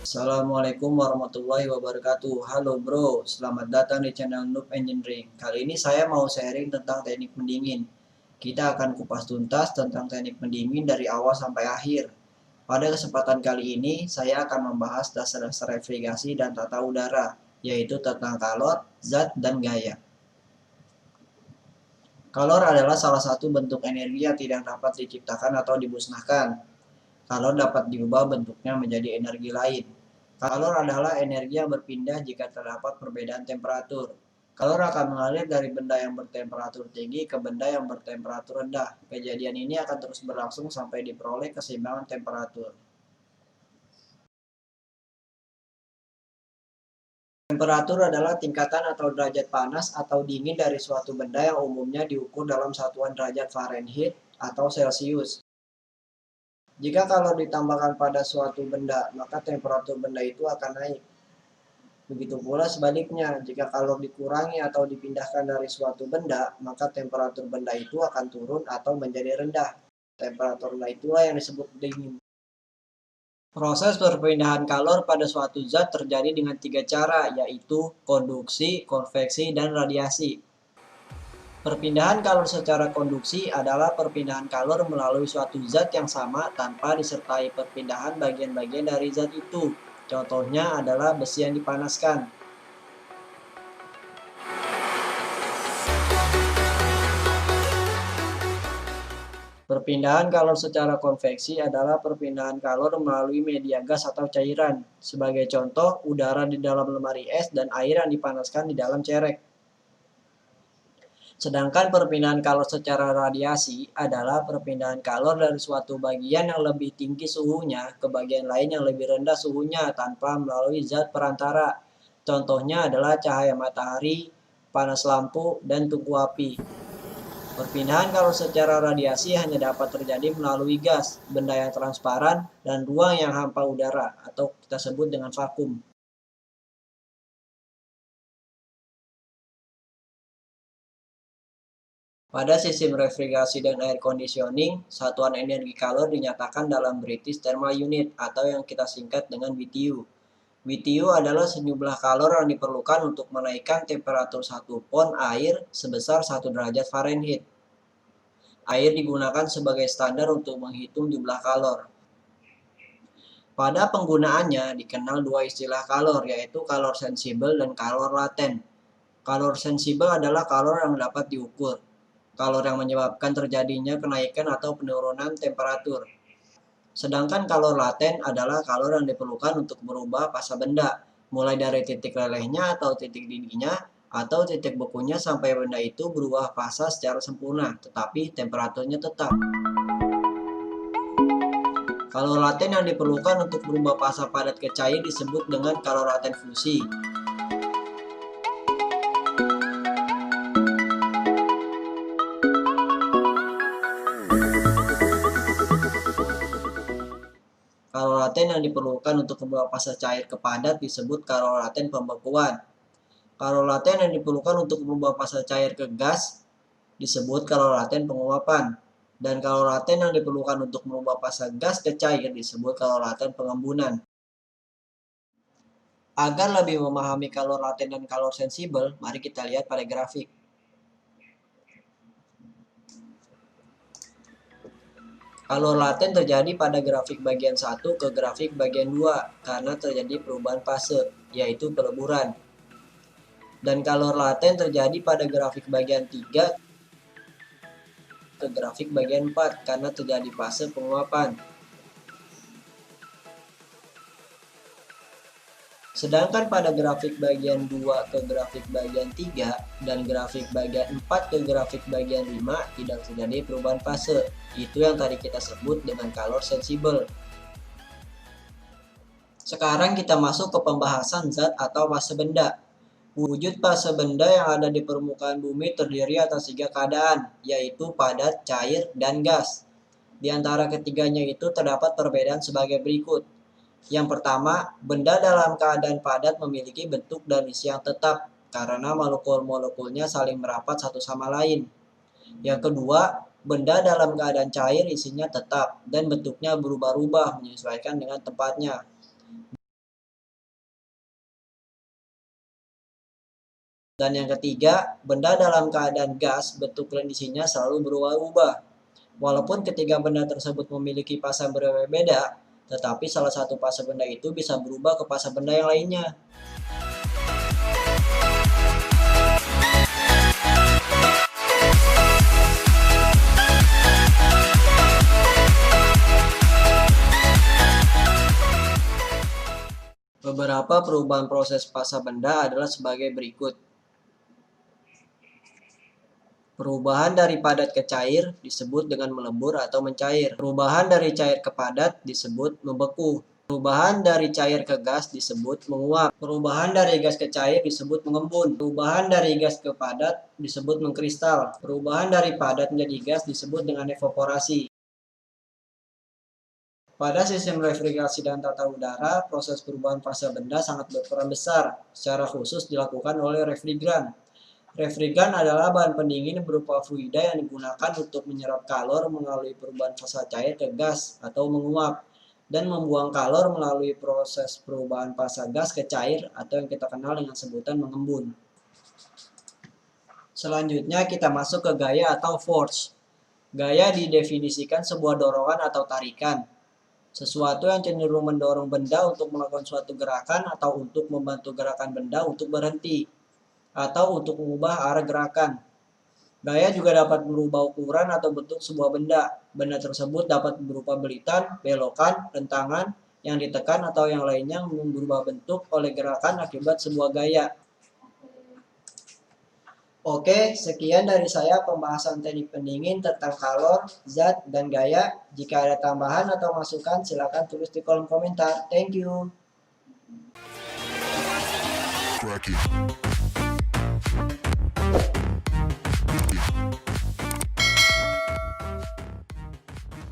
Assalamualaikum warahmatullahi wabarakatuh. Halo bro, selamat datang di channel Noob Engineering. Kali ini saya mau sharing tentang teknik pendingin. Kita akan kupas tuntas tentang teknik pendingin dari awal sampai akhir. Pada kesempatan kali ini, saya akan membahas dasar-dasar refrigerasi dan tata udara, yaitu tentang kalor, zat, dan gaya. Kalor adalah salah satu bentuk energi yang tidak dapat diciptakan atau dimusnahkan. Kalor dapat diubah bentuknya menjadi energi lain. Kalor adalah energi yang berpindah jika terdapat perbedaan temperatur. Kalor akan mengalir dari benda yang bertemperatur tinggi ke benda yang bertemperatur rendah. Kejadian ini akan terus berlangsung sampai diperoleh keseimbangan temperatur. Temperatur adalah tingkatan atau derajat panas atau dingin dari suatu benda yang umumnya diukur dalam satuan derajat Fahrenheit atau Celcius. Jika kalor ditambahkan pada suatu benda, maka temperatur benda itu akan naik. Begitu pula sebaliknya, jika kalor dikurangi atau dipindahkan dari suatu benda, maka temperatur benda itu akan turun atau menjadi rendah. Temperatur rendah itulah yang disebut dingin. Proses perpindahan kalor pada suatu zat terjadi dengan 3 cara, yaitu konduksi, konveksi, dan radiasi. Perpindahan kalor secara konduksi adalah perpindahan kalor melalui suatu zat yang sama tanpa disertai perpindahan bagian-bagian dari zat itu. Contohnya adalah besi yang dipanaskan. Perpindahan kalor secara konveksi adalah perpindahan kalor melalui media gas atau cairan. Sebagai contoh, udara di dalam lemari es dan air yang dipanaskan di dalam cerek. Sedangkan perpindahan kalor secara radiasi adalah perpindahan kalor dari suatu bagian yang lebih tinggi suhunya ke bagian lain yang lebih rendah suhunya tanpa melalui zat perantara. Contohnya adalah cahaya matahari, panas lampu, dan tungku api. Perpindahan kalor secara radiasi hanya dapat terjadi melalui gas, benda yang transparan, dan ruang yang hampa udara atau kita sebut dengan vakum. Pada sistem refrigerasi dan air conditioning, satuan energi kalor dinyatakan dalam British Thermal Unit atau yang kita singkat dengan BTU. BTU adalah sejumlah kalor yang diperlukan untuk menaikkan temperatur 1 pon air sebesar 1 derajat Fahrenheit. Air digunakan sebagai standar untuk menghitung jumlah kalor. Pada penggunaannya dikenal dua istilah kalor, yaitu kalor sensibel dan kalor laten. Kalor sensibel adalah kalor yang dapat diukur. Kalor yang menyebabkan terjadinya kenaikan atau penurunan temperatur. Sedangkan kalor laten adalah kalor yang diperlukan untuk merubah fasa benda, mulai dari titik lelehnya atau titik didihnya, atau titik bekunya sampai benda itu berubah fasa secara sempurna, tetapi temperaturnya tetap. Kalor laten yang diperlukan untuk berubah fasa padat ke cair disebut dengan kalor laten fusi. Kalor laten yang diperlukan untuk membawa fasa cair ke padat disebut kalor laten pembekuan. Kalor laten yang diperlukan untuk membawa fasa cair ke gas disebut kalor laten penguapan. Dan kalor laten yang diperlukan untuk merubah fasa gas ke cair disebut kalor laten pengembunan. Agar lebih memahami kalor laten dan kalor sensibel, mari kita lihat pada grafik. Kalor laten terjadi pada grafik bagian 1 ke grafik bagian 2 karena terjadi perubahan fase, yaitu peleburan. Dan kalor laten terjadi pada grafik bagian 3 ke grafik bagian 4 karena terjadi fase penguapan. Sedangkan pada grafik bagian 2 ke grafik bagian 3 dan grafik bagian 4 ke grafik bagian 5 tidak terjadi perubahan fase. Itu yang tadi kita sebut dengan kalor sensibel. Sekarang kita masuk ke pembahasan zat atau fase benda. Wujud fase benda yang ada di permukaan bumi terdiri atas 3 keadaan, yaitu padat, cair, dan gas. Di antara ketiganya itu terdapat perbedaan sebagai berikut. Yang pertama, benda dalam keadaan padat memiliki bentuk dan isi yang tetap karena molekul-molekulnya saling merapat satu sama lain. Yang kedua, benda dalam keadaan cair isinya tetap dan bentuknya berubah-ubah menyesuaikan dengan tempatnya. Dan yang ketiga, benda dalam keadaan gas bentuk kondisinya selalu berubah-ubah. Walaupun ketiga benda tersebut memiliki fase berbeda, tetapi salah satu fase benda itu bisa berubah ke fase benda yang lainnya. Beberapa perubahan proses fase benda adalah sebagai berikut. Perubahan dari padat ke cair disebut dengan melebur atau mencair. Perubahan dari cair ke padat disebut membeku. Perubahan dari cair ke gas disebut menguap. Perubahan dari gas ke cair disebut mengembun. Perubahan dari gas ke padat disebut mengkristal. Perubahan dari padat menjadi gas disebut dengan evaporasi. Pada sistem refrigerasi dan tata udara, proses perubahan fase benda sangat berperan besar, secara khusus dilakukan oleh refrigeran. Refrigeran adalah bahan pendingin berupa fluida yang digunakan untuk menyerap kalor melalui perubahan fase cair ke gas atau menguap, dan membuang kalor melalui proses perubahan fase gas ke cair atau yang kita kenal dengan sebutan mengembun. Selanjutnya kita masuk ke gaya atau force. Gaya didefinisikan sebuah dorongan atau tarikan. Sesuatu yang cenderung mendorong benda untuk melakukan suatu gerakan atau untuk membantu gerakan benda untuk berhenti, atau untuk mengubah arah gerakan. Gaya juga dapat merubah ukuran atau bentuk sebuah benda. Benda tersebut dapat berupa belitan, belokan, rentangan, yang ditekan atau yang lainnya yang berubah bentuk oleh gerakan akibat sebuah gaya. Oke, sekian dari saya pembahasan teknik pendingin tentang kalor, zat, dan gaya. Jika ada tambahan atau masukan, silakan tulis di kolom komentar. Thank you.